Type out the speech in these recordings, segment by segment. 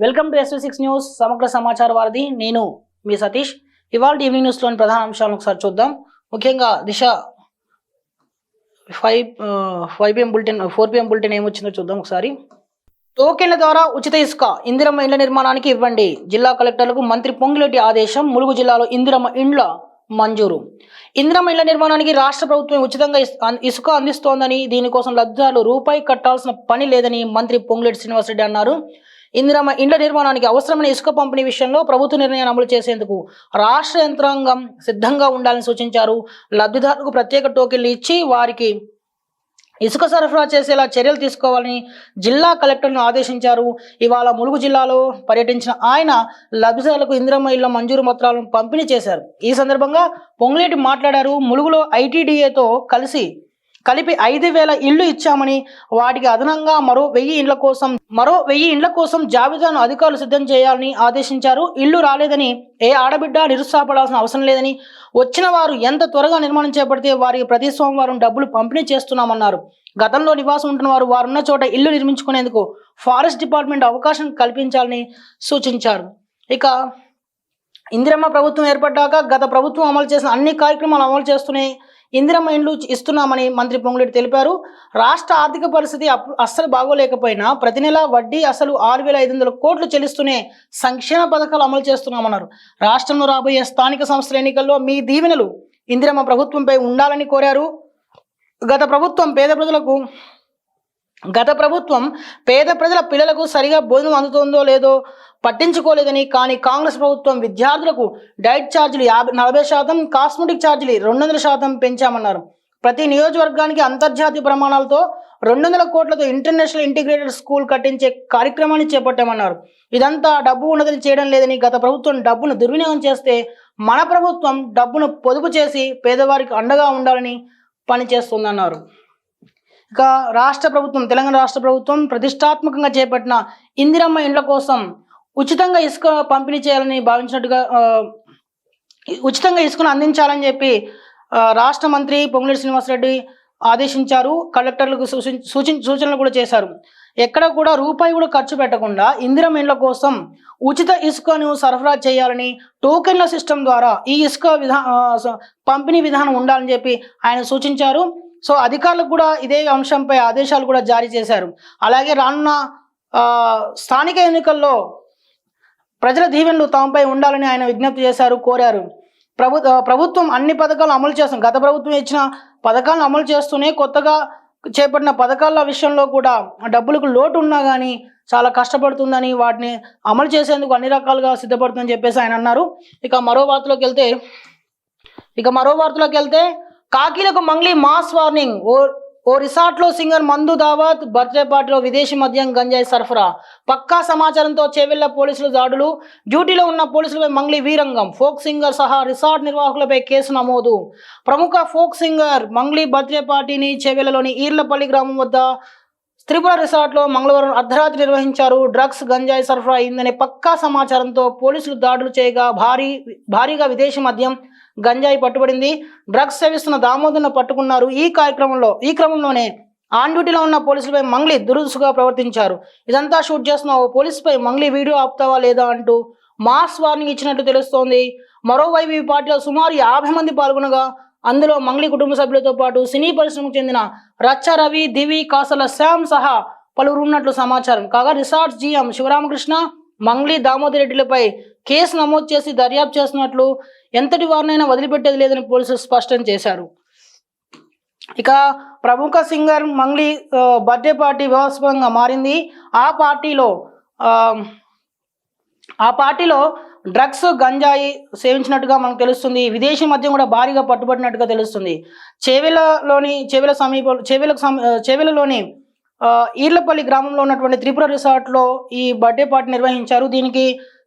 Welcome to SV6 news సమగ్ర సమాచార వారధి. నేను మీ సతీష్. ఇవాళ ఈవినింగ్ న్యూస్లోని ప్రధాన అంశాలను ఒకసారి చూద్దాం. ముఖ్యంగా దిశ 4 PM బులెటిన్ ఏమొచ్చిందో చూద్దాం ఒకసారి. టోకెన్ల ద్వారా ఉచిత ఇసుక ఇందిరమ్మ ఇండ్ల నిర్మాణానికి ఇవ్వండి. జిల్లా కలెక్టర్లకు మంత్రి పొంగులేటి ఆదేశం. ములుగు జిల్లాలో ఇందిరమ్మ ఇండ్ల మంజూరు. ఇందిరమ్మ ఇళ్ల నిర్మాణానికి రాష్ట్ర ప్రభుత్వం ఉచితంగా ఇసుక అందిస్తోందని, దీనికోసం లబ్ధిదారులు రూపాయి కట్టాల్సిన పని లేదని మంత్రి పొంగులేటి శ్రీనివాసరెడ్డి అన్నారు. ఇందిరమ్మ ఇండ్ల నిర్మాణానికి అవసరమైన ఇసుక పంపిణీ విషయంలో ప్రభుత్వ నిర్ణయాన్ని అమలు చేసేందుకు రాష్ట్ర యంత్రాంగం సిద్ధంగా ఉండాలని సూచించారు. లబ్ధిదారులకు ప్రత్యేక టోకెన్లు ఇచ్చి వారికి ఇసుక సరఫరా చేసేలా చర్యలు తీసుకోవాలని జిల్లా కలెక్టర్ను ఆదేశించారు. ఇవాళ ములుగు జిల్లాలో పర్యటించిన ఆయన లబ్ధిదారులకు ఇందిరమ్మ ఇళ్ల మంజూరు పత్రాలను పంపిణీ చేశారు. ఈ సందర్భంగా పొంగులేటి మాట్లాడారు. ములుగులో ఐటీడీఏతో కలిపి 5,000 ఇళ్లు ఇచ్చామని, వాటికి అదనంగా మరో 1000 ఇండ్ల కోసం జాబితాను అధికారులు సిద్ధం చేయాలని ఆదేశించారు. ఇళ్లు రాలేదని ఏ ఆడబిడ్డ నిరుత్సాహపడాల్సిన అవసరం లేదని, వచ్చిన వారు ఎంత త్వరగా నిర్మాణం చేపడితే వారికి ప్రతి సోమవారం డబ్బులు పంపిణీ చేస్తున్నామన్నారు. గతంలో నివాసం ఉంటున్న వారున్న చోట ఇల్లు నిర్మించుకునేందుకు ఫారెస్ట్ డిపార్ట్మెంట్ అవకాశం కల్పించాలని సూచించారు. ఇక ఇందిరమ్మ ప్రభుత్వం ఏర్పడ్డాక గత ప్రభుత్వం అమలు చేసిన అన్ని కార్యక్రమాలు అమలు చేస్తూనే ఇందిరమ్మ ఇండ్లు ఇస్తున్నామని మంత్రి పొంగులేటి తెలిపారు. రాష్ట్ర ఆర్థిక పరిస్థితి అస్సలు బాగోలేకపోయినా ప్రతి నెల వడ్డీ అసలు 6,500 కోట్లు చెల్లిస్తూనే సంక్షేమ పథకాలు అమలు చేస్తున్నామన్నారు. రాష్ట్రంలో రాబోయే స్థానిక సంస్థల ఎన్నికల్లో మీ దీవెనలు ఇందిరమ్మ ప్రభుత్వంపై ఉండాలని కోరారు. గత ప్రభుత్వం పేద ప్రజల పిల్లలకు సరిగా భోజనం అందుతుందో లేదో పట్టించుకోలేదని, కానీ కాంగ్రెస్ ప్రభుత్వం విద్యార్థులకు డైట్ ఛార్జీలు 40%, కాస్మెటిక్ ఛార్జీలు 200% పెంచామన్నారు. ప్రతి నియోజకవర్గానికి అంతర్జాతీయ ప్రమాణాలతో 200 కోట్లతో ఇంటర్నేషనల్ ఇంటిగ్రేటెడ్ స్కూల్ కట్టించే కార్యక్రమాన్ని చేపట్టామన్నారు. ఇదంతా డబ్బు ఉన్నదని చేయడం లేదని, గత ప్రభుత్వం డబ్బును దుర్వినియోగం చేస్తే మన ప్రభుత్వం డబ్బును పొదుపు చేసి పేదవారికి అండగా ఉండాలని పనిచేస్తుందన్నారు. ఇక తెలంగాణ రాష్ట్ర ప్రభుత్వం ప్రతిష్టాత్మకంగా చేపట్టిన ఇందిరమ్మ ఇండ్ల కోసం ఉచితంగా ఇసుక పంపిణీ చేయాలని భావించినట్టుగా ఉచితంగా ఇసుకను అందించాలని చెప్పి రాష్ట్ర మంత్రి పొంగులేటి శ్రీనివాసరెడ్డి ఆదేశించారు. కలెక్టర్లకు సూచనలు కూడా చేశారు. ఎక్కడ కూడా రూపాయి కూడా ఖర్చు పెట్టకుండా ఇందిరమ్మ ఇండ్ల కోసం ఉచిత ఇసుకను సరఫరా చేయాలని, టోకెన్ల సిస్టమ్ ద్వారా ఈ ఇసుక పంపిణీ విధానం ఉండాలని చెప్పి ఆయన సూచించారు. సో అధికారులకు కూడా ఇదే అంశంపై ఆదేశాలు కూడా జారీ చేశారు. అలాగే రానున్న స్థానిక ఎన్నికల్లో ప్రజల దీవెనలు తమపై ఉండాలని ఆయన విజ్ఞప్తి చేశారు, కోరారు. ప్రభుత్వం అన్ని పథకాలు అమలు చేస్తాం, గత ప్రభుత్వం ఇచ్చిన పథకాలను అమలు చేస్తూనే కొత్తగా చేపట్టిన పథకాల విషయంలో కూడా డబ్బులకు లోటు ఉన్నా కానీ చాలా కష్టపడుతుందని, వాటిని అమలు చేసేందుకు అన్ని రకాలుగా సిద్ధపడుతుందని చెప్పేసి ఆయన అన్నారు. ఇక మరో వార్తలోకి వెళ్తే కాకీలకు మంగ్లీ మాస్ వార్నింగ్. ఓ రిసార్ట్లో సింగర్ మందు దావత్, బర్త్డే పార్టీలో విదేశీ మద్యం గంజాయి సరఫరా. పక్కా సమాచారంతో చేవెళ్ల పోలీసులు దాడులు. డ్యూటీలో ఉన్న పోలీసులపై మంగ్లీ వీరంగం. ఫోక్ సింగర్ సహా రిసార్ట్ నిర్వాహకులపై కేసు నమోదు. ప్రముఖ ఫోక్ సింగర్ మంగ్లీ బర్త్డే పార్టీని చేవెళ్లలోని ఈర్లపల్లి గ్రామం వద్ద త్రిపుర రిసార్ట్లో మంగళవారం అర్ధరాత్రి నిర్వహించారు. డ్రగ్స్, గంజాయి సరఫరా అయిందనే పక్కా సమాచారంతో పోలీసులు దాడులు చేయగా భారీగా విదేశీ మద్యం గంజాయి పట్టుబడింది. డ్రగ్స్ సేవిస్తున్న దామోదర్ను పట్టుకున్నారు. ఈ క్రమంలోనే ఆన్ డ్యూటీలో ఉన్న పోలీసులపై మంగ్లీ దురుసుగా ప్రవర్తించారు. ఇదంతా షూట్ చేస్తున్న ఓ పోలీసుపై మంగ్లీ వీడియో ఆపుతావా లేదా అంటూ మాస్ వార్నింగ్ ఇచ్చినట్టు తెలుస్తోంది. మరోవైపు ఈ పార్టీలో సుమారు 50 మంది పాల్గొనగా అందులో మంగ్లీ కుటుంబ సభ్యులతో పాటు సినీ పరిశ్రమకు చెందిన రచ్చ రవి, దివి, కాసల శ్యామ్ సహా పలువురు ఉన్నట్లు సమాచారం. కాగా రిసార్ట్స్ GM శివరామకృష్ణ, మంగ్లీ, దామోదర్ రెడ్డిలపై కేసు నమోదు చేసి దర్యాప్తు చేస్తున్నట్లు, ఎంతటి వారినైనా వదిలిపెట్టేది లేదని పోలీసులు స్పష్టం చేశారు. ఇక ప్రముఖ సింగర్ మంగ్లీ బర్త్డే పార్టీ వివాదాస్పదంగా మారింది. ఆ పార్టీలో డ్రగ్స్, గంజాయి సేవించినట్టుగా మనకు తెలుస్తుంది. విదేశీ మద్యం కూడా భారీగా పట్టుబడినట్టుగా తెలుస్తుంది. చేవెళ్లలోని ఈర్లపల్లి గ్రామంలో ఉన్నటువంటి త్రిపుర రిసార్ట్లో ఈ బర్త్డే పార్టీ నిర్వహించారు. దీనికి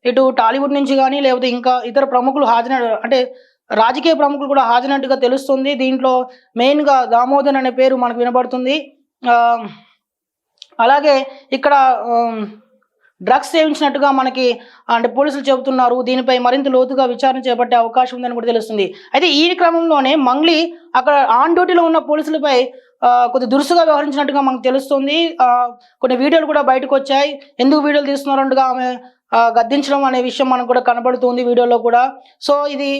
ఇటు టాలీవుడ్ నుంచి కానీ లేకపోతే ఇంకా ఇతర ప్రముఖులు రాజకీయ ప్రముఖులు కూడా హాజరైనట్టుగా తెలుస్తుంది. దీంట్లో మెయిన్గా దామోదర్ అనే పేరు మనకు వినబడుతుంది. అలాగే ఇక్కడ డ్రగ్స్ సేవించినట్టుగా మనకి అంటే పోలీసులు చెబుతున్నారు. దీనిపై మరింత లోతుగా విచారణ చేపట్టే అవకాశం ఉందని కూడా తెలుస్తుంది. అయితే ఈ క్రమంలోనే మంగ్లీ అక్కడ ఆన్ డ్యూటీలో ఉన్న పోలీసులపై కొద్ది దురుసుగా వ్యవహరించినట్టుగా మనకు తెలుస్తుంది. కొన్ని వీడియోలు కూడా బయటకు వచ్చాయి. ఎందుకు వీడియోలు తీస్తున్నారంటగా ఆమె గద్దించడం అనే విషయం మనకు కూడా కనబడుతుంది వీడియోలో కూడా. సో ఇది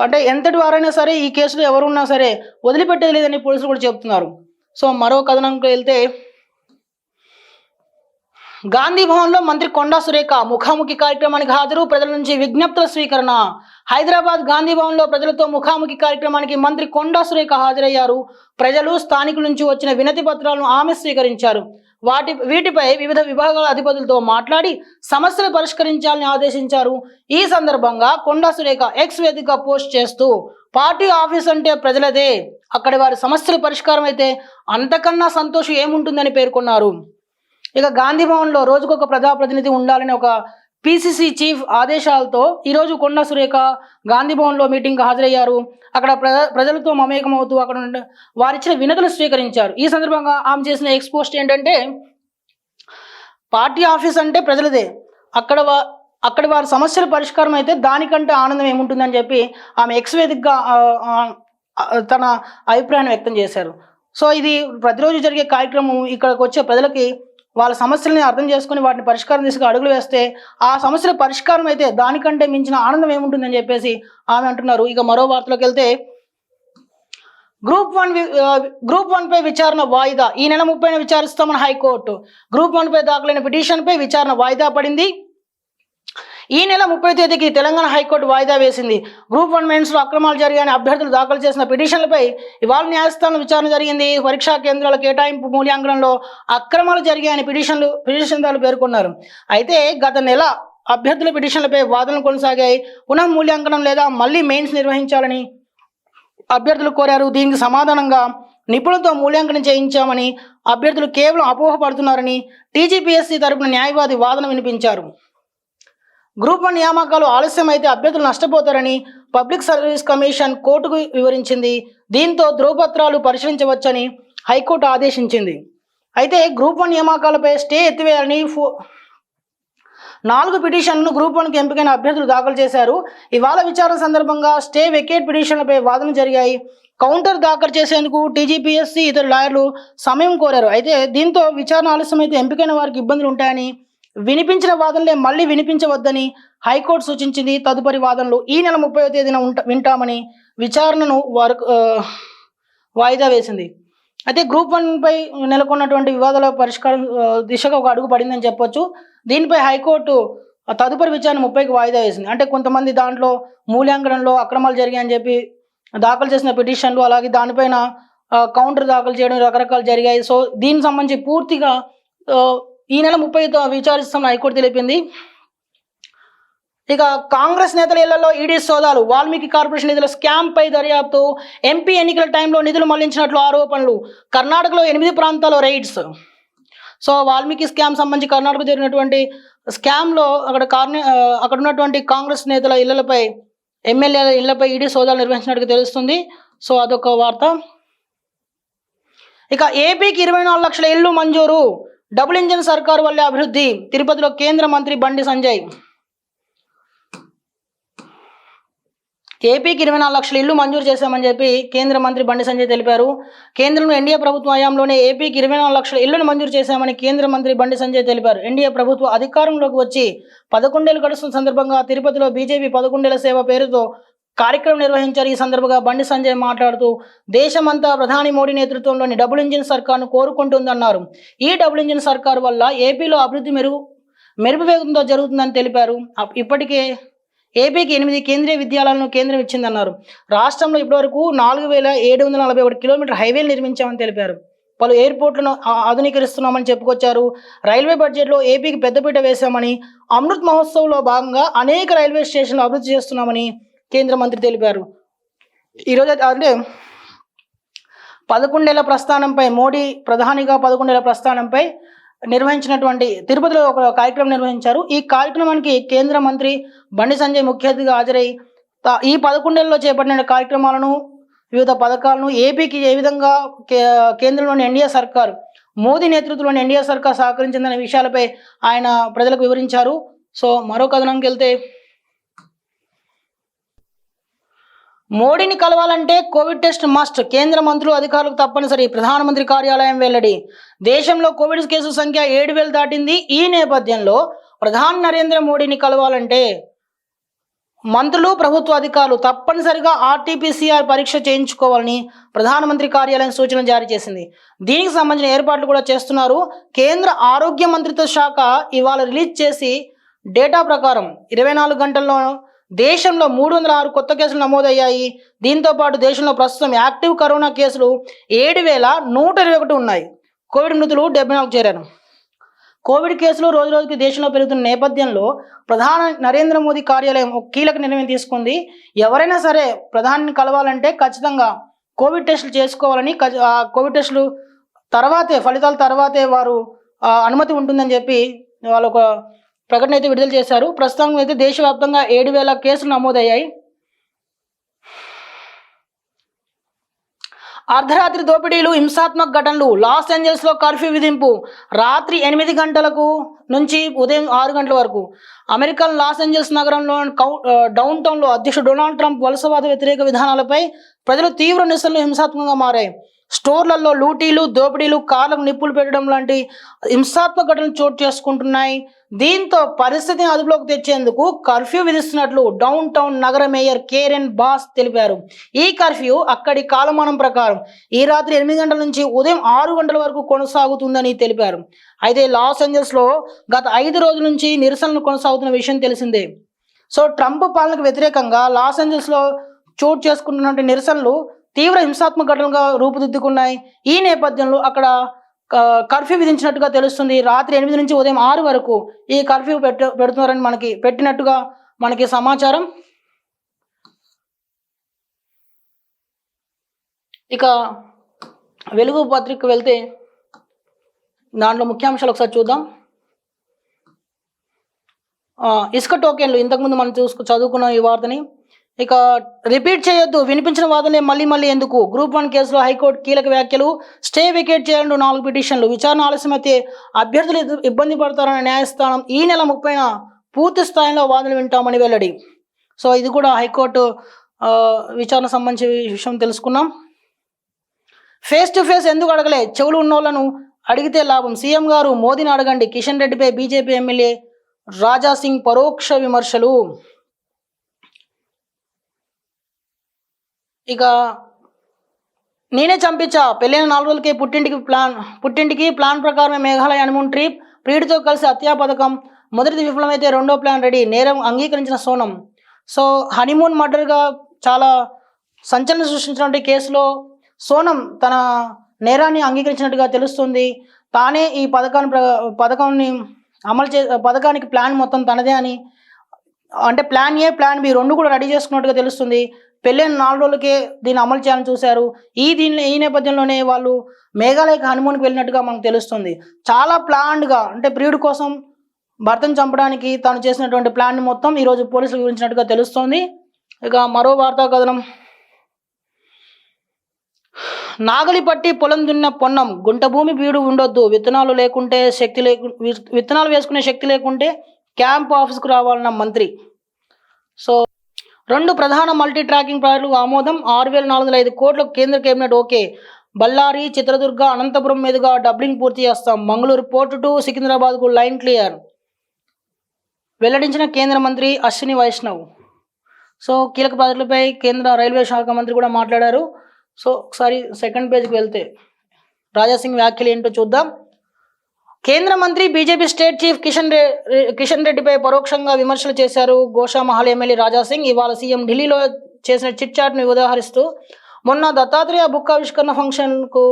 అంటే ఎంతటి వారైనా సరే ఈ కేసులో ఎవరున్నా సరే వదిలిపెట్టేది లేదని పోలీసులు కూడా చెబుతున్నారు. సో మరో కథనంకి వెళ్తే, గాంధీ భవన్లో మంత్రి కొండా సురేఖ ముఖాముఖి కార్యక్రమానికి హాజరు, ప్రజల నుంచి విజ్ఞప్తుల స్వీకరణ. హైదరాబాద్ గాంధీ భవన్లో ప్రజలతో ముఖాముఖి కార్యక్రమానికి మంత్రి కొండా సురేఖ హాజరయ్యారు. ప్రజలు, స్థానికుల నుంచి వచ్చిన వినతి పత్రాలను ఆమె స్వీకరించారు. వీటిపై వివిధ విభాగాల అధిపతులతో మాట్లాడి సమస్యలు పరిష్కరించాలని ఆదేశించారు. ఈ సందర్భంగా కొండా సురేఖ ఎక్స్ వేదికగా పోస్ట్ చేస్తూ, పార్టీ ఆఫీస్ అంటే ప్రజలదే, అక్కడి వారి సమస్యల పరిష్కారం అయితే అంతకన్నా సంతోషం ఏముంటుందని పేర్కొన్నారు. ఇక గాంధీ భవన్లో రోజుకొక ప్రజాప్రతినిధి ఉండాలని ఒక పిసిసి చీఫ్ ఆదేశాలతో ఈరోజు కొండా సురేఖ గాంధీ భవన్లో మీటింగ్కి హాజరయ్యారు. అక్కడ ప్రజలతో మమేకమవుతూ అక్కడ వారిచ్చిన వినతులు స్వీకరించారు. ఈ సందర్భంగా ఆమె చేసిన ఎక్స్పోస్ట్ ఏంటంటే, పార్టీ ఆఫీస్ అంటే ప్రజలదే, అక్కడ వారి సమస్యల పరిష్కారం అయితే దానికంటే ఆనందం ఏముంటుందని చెప్పి ఆమె ఎక్స్ వేదికగా తన అభిప్రాయాన్ని వ్యక్తం చేశారు. సో ఇది ప్రతిరోజు జరిగే కార్యక్రమం. ఇక్కడికి వచ్చే ప్రజలకి వాళ్ళ సమస్యలని అర్థం చేసుకుని వాటిని పరిష్కారం దిశగా అడుగులు వేస్తే ఆ సమస్యల పరిష్కారం అయితే దానికంటే మించిన ఆనందం ఏముంటుందని చెప్పేసి ఆమె అంటున్నారు. ఇక మరో వార్తలోకి వెళ్తే, గ్రూప్ 1 పై విచారణ వాయిదా, ఈ నెల 30న విచారిస్తామని హైకోర్టు. గ్రూప్ 1 పై దాఖలైన పిటిషన్పై విచారణ వాయిదా పడింది. ఈ నెల 30వ తేదీకి తెలంగాణ హైకోర్టు వాయిదా వేసింది. గ్రూప్ 1 మెయిన్స్లో అక్రమాలు జరిగాయని అభ్యర్థులు దాఖలు చేసిన పిటిషన్లపై ఇవాళ న్యాయస్థానం విచారణ జరిగింది. పరీక్షా కేంద్రాల కేటాయింపు మూల్యాంకనంలో అక్రమాలు జరిగాయని పిటిషన్దారులు పేర్కొన్నారు. అయితే గత నెల అభ్యర్థుల పిటిషన్లపై వాదనలు కొనసాగాయి. పునః మూల్యాంకనం లేదా మళ్లీ మెయిన్స్ నిర్వహించాలని అభ్యర్థులు కోరారు. దీనికి సమాధానంగా నిపుణులతో మూల్యాంకనం చేయించామని, అభ్యర్థులు కేవలం అపోహపడుతున్నారని టీజీపీఎస్సీ తరపున న్యాయవాది వాదన వినిపించారు. గ్రూప్ 1 నియామకాలు ఆలస్యం అయితే అభ్యర్థులు నష్టపోతారని పబ్లిక్ సర్వీస్ కమిషన్ కోర్టుకు వివరించింది. దీంతో ధ్రువపత్రాలు పరిశీలించవచ్చని హైకోర్టు ఆదేశించింది. అయితే గ్రూప్ 1 నియామకాలపై స్టే ఎత్తివేయాలని 4 పిటిషన్లను గ్రూప్ 1కి ఎంపికైన అభ్యర్థులు దాఖలు చేశారు. ఇవాళ విచారణ సందర్భంగా స్టే వెకేట్ పిటిషన్లపై వాదనలు జరిగాయి. కౌంటర్ దాఖలు చేసేందుకు టీజీపీఎస్సీ ఇతర లాయర్లు సమయం కోరారు. అయితే దీంతో విచారణ ఆలస్యమైతే ఎంపికైన వారికి ఇబ్బందులు ఉంటాయని, వినిపించిన వాదనలే మళ్లీ వినిపించవద్దని హైకోర్టు సూచించింది. తదుపరి వాదనలు ఈ నెల 30వ తేదీన వింటామని విచారణను వాయిదా వేసింది. అయితే గ్రూప్ 1 పై నెలకొన్నటువంటి వివాదాల పరిష్కారం దిశగా ఒక అడుగు పడిందని చెప్పొచ్చు. దీనిపై హైకోర్టు తదుపరి విచారణ 30కి వాయిదా వేసింది. అంటే కొంతమంది దాంట్లో మూల్యాంకనంలో అక్రమాలు జరిగాయని చెప్పి దాఖలు చేసిన పిటిషన్లు, అలాగే దానిపైన కౌంటర్ దాఖలు చేయడం రకరకాలు జరిగాయి. సో దీనికి సంబంధించి పూర్తిగా ఈ నెల 30తో విచారిస్తామని హైకోర్టు తెలిపింది. ఇక కాంగ్రెస్ నేతల ఇళ్లలో ఈడీ సోదాలు, వాల్మీకి కార్పొరేషన్ నిధుల స్కామ్ పై దర్యాప్తు, ఎంపీ ఎన్నికల టైంలో నిధులు మళ్లించినట్లు ఆరోపణలు, కర్ణాటకలో 8 ప్రాంతాల్లో రైడ్స్. సో వాల్మీకి స్కామ్ సంబంధించి కర్ణాటక జరిగినటువంటి స్కామ్లో అక్కడ ఉన్నటువంటి కాంగ్రెస్ నేతల ఇళ్లపై, ఎమ్మెల్యేల ఇళ్లపై ఈడీ సోదాలు నిర్వహించినట్టుగా తెలుస్తుంది. సో అదొక వార్త. ఇక ఏపీకి 24 లక్షల ఇళ్లు మంజూరు, డబుల్ ఇంజిన్ సర్కారు వల్లే అభివృద్ధి, తిరుపతిలో కేంద్ర మంత్రి బండి సంజయ్. ఏపీకి 24 లక్షల ఇళ్లు మంజూరు చేశామని చెప్పి కేంద్ర మంత్రి బండి సంజయ్ తెలిపారు. కేంద్రంలో ఎన్డీఏ ప్రభుత్వం హయాంలోనే ఏపీకి 24 లక్షల ఇళ్లను మంజూరు చేశామని కేంద్ర మంత్రి బండి సంజయ్ తెలిపారు. ఎన్డీఏ ప్రభుత్వం అధికారంలోకి వచ్చి 11 ఏళ్లు గడుస్తున్న సందర్భంగా తిరుపతిలో బీజేపీ 11 ఏళ్ల సేవ పేరుతో కార్యక్రమం నిర్వహించారు. ఈ సందర్భంగా బండి సంజయ్ మాట్లాడుతూ, దేశమంతా ప్రధాని మోడీ నేతృత్వంలోని డబుల్ ఇంజిన్ సర్కార్ను కోరుకుంటుందన్నారు. ఈ డబుల్ ఇంజిన్ సర్కారు వల్ల ఏపీలో అభివృద్ధి మెరుపు వేగంతో జరుగుతుందని తెలిపారు. ఇప్పటికే ఏపీకి 8 కేంద్రీయ విద్యాలయాలను కేంద్రం ఇచ్చిందన్నారు. రాష్ట్రంలో ఇప్పటివరకు 4741 కిలోమీటర్ హైవేలు నిర్మించామని తెలిపారు. పలు ఎయిర్పోర్ట్లను ఆధునీకరిస్తున్నామని చెప్పుకొచ్చారు. రైల్వే బడ్జెట్లో ఏపీకి పెద్దపీట వేశామని, అమృత్ మహోత్సవ్లో భాగంగా అనేక రైల్వే స్టేషన్లు అభివృద్ధి చేస్తున్నామని కేంద్ర మంత్రి తెలిపారు. ఈరోజు అంటే 11 ఏళ్ల ప్రస్థానంపై, మోడీ ప్రధానిగా 11 ఏళ్ల ప్రస్థానంపై నిర్వహించినటువంటి తిరుపతిలో ఒక కార్యక్రమం నిర్వహించారు. ఈ కార్యక్రమానికి కేంద్ర మంత్రి బండి సంజయ్ ముఖ్య అతిథిగా హాజరై ఈ 11 ఏళ్లలో చేపట్టిన కార్యక్రమాలను, వివిధ పథకాలను, ఏపీకి ఏ విధంగా కేంద్రంలోని ఎన్డీఏ సర్కార్ మోదీ నేతృత్వంలోని ఎన్డీఏ సర్కార్ సహకరించిందనే విషయాలపై ఆయన ప్రజలకు వివరించారు. సో మరో కథనంకి వెళ్తే, మోడీని కలవాలంటే కోవిడ్ టెస్ట్ మస్ట్, కేంద్ర మంత్రులు అధికారులకు తప్పనిసరి, ప్రధానమంత్రి కార్యాలయం వెల్లడి. దేశంలో కోవిడ్ కేసుల సంఖ్య 7,000 దాటింది. ఈ నేపథ్యంలో ప్రధాని నరేంద్ర మోడీని కలవాలంటే మంత్రులు, ప్రభుత్వ అధికారులు తప్పనిసరిగా ఆర్టీపీసీఆర్ పరీక్ష చేయించుకోవాలని ప్రధానమంత్రి కార్యాలయం సూచనలు జారీ చేసింది. దీనికి సంబంధించిన ఏర్పాట్లు కూడా చేస్తున్నారు. కేంద్ర ఆరోగ్య మంత్రిత్వ శాఖ ఇవాళ రిలీజ్ చేసి డేటా ప్రకారం 24 గంటల్లో దేశంలో 306 కొత్త కేసులు నమోదయ్యాయి. దీంతో పాటు దేశంలో ప్రస్తుతం యాక్టివ్ కరోనా కేసులు 7,121 ఉన్నాయి. కోవిడ్ మృతులు 74 చేరారు. కోవిడ్ కేసులు రోజురోజుకి దేశంలో పెరుగుతున్న నేపథ్యంలో ప్రధాని నరేంద్ర మోదీ కార్యాలయం ఒక కీలక నిర్ణయం తీసుకుంది. ఎవరైనా సరే ప్రధానిని కలవాలంటే ఖచ్చితంగా కోవిడ్ టెస్టులు చేసుకోవాలని, కోవిడ్ టెస్టులు తర్వాతే, ఫలితాల తర్వాతే వారు అనుమతి ఉంటుందని చెప్పి వాళ్ళు ఒక ప్రకటన అయితే విడుదల చేశారు. ప్రస్తుతం అయితే దేశవ్యాప్తంగా 7,000 కేసులు నమోదయ్యాయి. అర్ధరాత్రి దోపిడీలు, హింసాత్మక ఘటనలు. లాస్ ఏంజల్స్లో కర్ఫ్యూ విధింపు రాత్రి 8 గంటలకు నుంచి ఉదయం 6 గంటల వరకు. అమెరికా లాస్ ఏంజల్స్ నగరంలో డౌన్ టౌన్లో అధ్యక్షుడు డొనాల్డ్ ట్రంప్ వలసవాద వ్యతిరేక విధానాలపై ప్రజలు తీవ్ర నిరసనలు హింసాత్మకంగా మారాయి. స్టోర్లలో లూటీలు, దోపిడీలు, కార్లకు నిప్పులు పెట్టడం లాంటి హింసాత్మక ఘటనలు చోటు చేసుకుంటున్నాయి. దీంతో పరిస్థితిని అదుపులోకి తెచ్చేందుకు కర్ఫ్యూ విధిస్తున్నట్లు డౌన్ టౌన్ నగర మేయర్ కేరెన్ బాస్ తెలిపారు. ఈ కర్ఫ్యూ అక్కడి కాలమానం ప్రకారం ఈ రాత్రి 8 గంటల నుంచి ఉదయం 6 గంటల వరకు కొనసాగుతుందని తెలిపారు. అయితే లాస్ ఏంజల్స్లో గత 5 రోజుల నుంచి నిరసనలు కొనసాగుతున్న విషయం తెలిసిందే. సో ట్రంప్ పాలనకు వ్యతిరేకంగా లాస్ ఏంజల్స్లో చోటు చేసుకుంటున్న నిరసనలు తీవ్ర హింసాత్మక ఘటనలుగా రూపుదిద్దుకున్నాయి. ఈ నేపథ్యంలో అక్కడ కర్ఫ్యూ విధించినట్టుగా తెలుస్తుంది. రాత్రి 8 నుంచి ఉదయం 6 వరకు ఈ కర్ఫ్యూ పెడుతున్నారని పెట్టినట్టుగా మనకి సమాచారం. ఇక వెలుగు పత్రిక వెళ్తే దాంట్లో ముఖ్యాంశాలు ఒకసారి చూద్దాం. ఇసుక టోకెన్లు, ఇంతకుముందు మనం చదువుకున్నాం ఈ వార్తని. ఇక రిపీట్ చేయొద్దు, వినిపించిన వాదనే మళ్ళీ ఎందుకు? గ్రూప్ 1 కేసులో హైకోర్టు కీలక వ్యాఖ్యలు. స్టే వికెట్ చేయాలంటూ 4 పిటిషన్లు. విచారణ ఆలస్యమైతే అభ్యర్థులు ఇబ్బంది పడతారన్న న్యాయస్థానం ఈ నెల 30న పూర్తి స్థాయిలో వాదనలు వింటామని వెల్లడి. సో ఇది కూడా హైకోర్టు విచారణ సంబంధించిన విషయం తెలుసుకున్నాం. ఫేస్ టు ఫేస్ ఎందుకు అడగలే? చెవులు ఉన్నోళ్లను అడిగితే లాభం. సీఎం గారు మోదీని అడగండి. కిషన్ రెడ్డిపై బీజేపీ ఎమ్మెల్యే రాజాసింగ్ పరోక్ష విమర్శలు. ఇక నేనే చంపించా, పెళ్ళైన 4 రోజులకే పుట్టింటికి ప్లాన్ ప్రకారమే మేఘాలయ హనీమూన్ ట్రిప్. ప్రియుడితో కలిసి హత్యా పథకం. మొదటిది విఫలమైతే రెండో ప్లాన్ రెడీ. నేరం అంగీకరించిన సోనం. సో హనీమూన్ మర్డర్గా చాలా సంచలనం సృష్టించినటువంటి కేసులో సోనం తన నేరాన్ని అంగీకరించినట్టుగా తెలుస్తుంది. తానే ఈ పథకాన్ని పథకానికి ప్లాన్ మొత్తం తనదే అని, అంటే ప్లాన్ ఏ ప్లాన్ బి 2 కూడా రెడీ చేసుకున్నట్టుగా తెలుస్తుంది. పెళ్ళైన 4 రోజులకే దీన్ని అమలు చేయాలని చూశారు. ఈ నేపథ్యంలోనే వాళ్ళు మేఘాలయకి హనీమూన్కి వెళ్ళినట్టుగా మనకు తెలుస్తుంది. చాలా ప్లాన్డ్గా, అంటే ప్రియుడి కోసం భర్తను చంపడానికి తాను చేసినటువంటి ప్లాన్ని మొత్తం ఈరోజు పోలీసులు వివరించినట్టుగా తెలుస్తోంది. ఇక మరో వార్తా కథనం. నాగలిపట్టి పొలం దున్న పొన్నం. గుంట భూమి బీడు ఉండొద్దు. విత్తనాలు వేసుకునే శక్తి లేకుంటే క్యాంప్ ఆఫీస్కు రావాలన్న మంత్రి. సో 2 ప్రధాన మల్టీ ట్రాకింగ్ ప్రాజెక్టులకు ఆమోదం. 6,405 కోట్లకు కేంద్ర కేబినెట్ ఓకే. బళ్ళారి, చిత్రదుర్గ, అనంతపురం మీదుగా డబ్లింగ్ పూర్తి చేస్తాం. మంగళూరు పోర్టు టు సికింద్రాబాద్కు లైన్ క్లియర్ వెల్లడించిన కేంద్ర మంత్రి అశ్విని వైష్ణవ్. సో కీలక ప్రాజెక్టులపై కేంద్ర రైల్వే శాఖ మంత్రి కూడా మాట్లాడారు. సో ఒకసారి సెకండ్ పేజ్కి వెళ్తే రాజాసింగ్ వ్యాఖ్యలు ఏంటో చూద్దాం. కేంద్ర మంత్రి బీజేపీ స్టేట్ చీఫ్ కిషన్ రెడ్డిపై పరోక్షంగా విమర్శలు చేశారు. గోషామహల్ ఎమ్మెల్యే రాజాసింగ్ ఇవాళ సీఎం ఢిల్లీలో చేసిన చిట్ చాట్ను ఉదాహరిస్తూ, మొన్న దత్తాత్రేయ బుక్ ఆవిష్కరణ ఫంక్షన్కు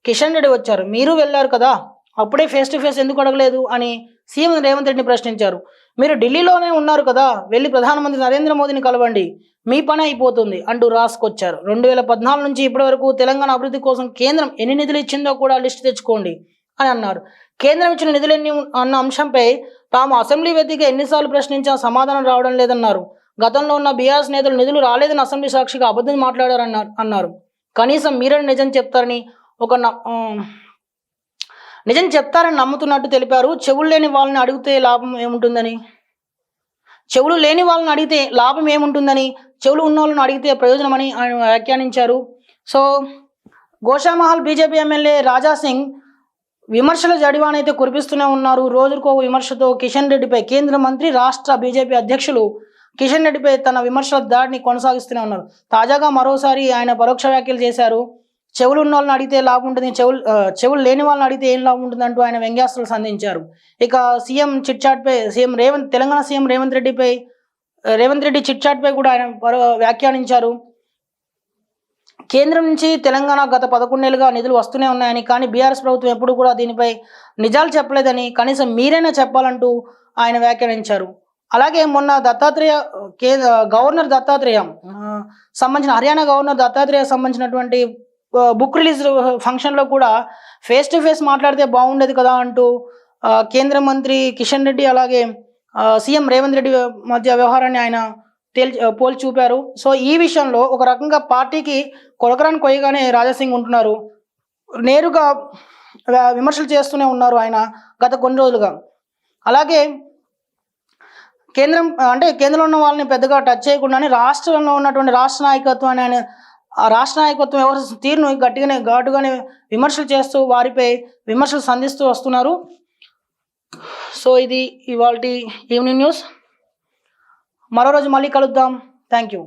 కిషన్ రెడ్డి వచ్చారు, మీరు వెళ్ళారు కదా, అప్పుడే ఫేస్ టు ఫేస్ ఎందుకు అడగలేదు అని సీఎం రేవంత్ రెడ్డిని ప్రశ్నించారు. మీరు ఢిల్లీలోనే ఉన్నారు కదా, వెళ్ళి ప్రధానమంత్రి నరేంద్ర మోదీని కలవండి, మీ పని అయిపోతుంది అంటూ రాసుకొచ్చారు. 2014 నుంచి ఇప్పటి వరకు తెలంగాణ అభివృద్ధి కోసం కేంద్రం ఎన్ని నిధులు ఇచ్చిందో కూడా లిస్టు తెచ్చుకోండి అని అన్నారు. కేంద్రం ఇచ్చిన నిధులెన్ని అన్న అంశంపై తాము అసెంబ్లీ వేదికగా ఎన్నిసార్లు ప్రశ్నించినా సమాధానం రావడం లేదన్నారు. గతంలో ఉన్న బీఆర్ఎస్ నేతలు నిధులు రాలేదని అసెంబ్లీ సాక్షిగా అబద్ధం మాట్లాడారన్నారు. కనీసం మీరని నిజం చెప్తారని ఒక నిజం చెప్తారని నమ్ముతున్నట్టు తెలిపారు. చెవులు లేని వాళ్ళని అడిగితే లాభం ఏముంటుందని, చెవులు లేని వాళ్ళని అడిగితే లాభం ఏముంటుందని, చెవులు ఉన్న వాళ్ళని అడిగితే ప్రయోజనమని ఆయన వ్యాఖ్యానించారు. So Goshamahal BJP MLA Raja Singh విమర్శల జడివానైతే కురిపిస్తూనే ఉన్నారు. రోజుకో విమర్శతో కిషన్ రెడ్డిపై కేంద్ర మంత్రి రాష్ట్ర బీజేపీ అధ్యక్షులు కిషన్ రెడ్డిపై తన విమర్శల దాడిని కొనసాగిస్తూనే ఉన్నారు. తాజాగా మరోసారి ఆయన పరోక్ష వ్యాఖ్యలు చేశారు. చెవులు ఉన్న వాళ్ళని అడిగితే లాభం ఉంటుంది, చెవులు లేని వాళ్ళని అడిగితే ఏం లాభం ఉంటుంది అంటూ ఆయన వ్యంగ్యాస్త్రాలు సంధించారు. ఇక సీఎం చిట్చాట్పై తెలంగాణ సీఎం రేవంత్ రెడ్డి చిట్చాట్పై కూడా ఆయన వ్యాఖ్యానించారు. కేంద్రం నుంచి తెలంగాణ గత 11 ఏళ్ళుగా నిధులు వస్తూనే ఉన్నాయని, కానీ బీఆర్ఎస్ ప్రభుత్వం ఎప్పుడు కూడా దీనిపై నిజాలు చెప్పలేదని, కనీసం మీరైనా చెప్పాలంటూ ఆయన వ్యాఖ్యానించారు. అలాగే మొన్న గవర్నర్ దత్తాత్రేయ సంబంధించిన హర్యానా గవర్నర్ దత్తాత్రేయ సంబంధించినటువంటి బుక్ రిలీజ్ ఫంక్షన్లో కూడా ఫేస్ టు ఫేస్ మాట్లాడితే బాగుండేది కదా అంటూ కేంద్ర మంత్రి కిషన్ రెడ్డి అలాగే సీఎం రేవంత్ రెడ్డి మధ్య వ్యవహారాన్ని ఆయన పోల్చి చూపారు. సో ఈ విషయంలో ఒక రకంగా పార్టీకి కొలకరాని కొయ్యగానే రాజాసింగ్ ఉంటున్నారు. నేరుగా విమర్శలు చేస్తూనే ఉన్నారు ఆయన గత కొన్ని రోజులుగా. అలాగే కేంద్రంలో ఉన్న వాళ్ళని పెద్దగా టచ్ చేయకుండానే రాష్ట్రంలో ఉన్నటువంటి రాష్ట్ర నాయకత్వం వ్యవహరిస్తున్న తీరును ఘాటుగానే విమర్శలు చేస్తూ వారిపై విమర్శలు సంధిస్తూ వస్తున్నారు. సో ఇది ఇవాల్టి ఈవినింగ్ న్యూస్. మరో రోజు మళ్ళీ కలుద్దాం. Thank you.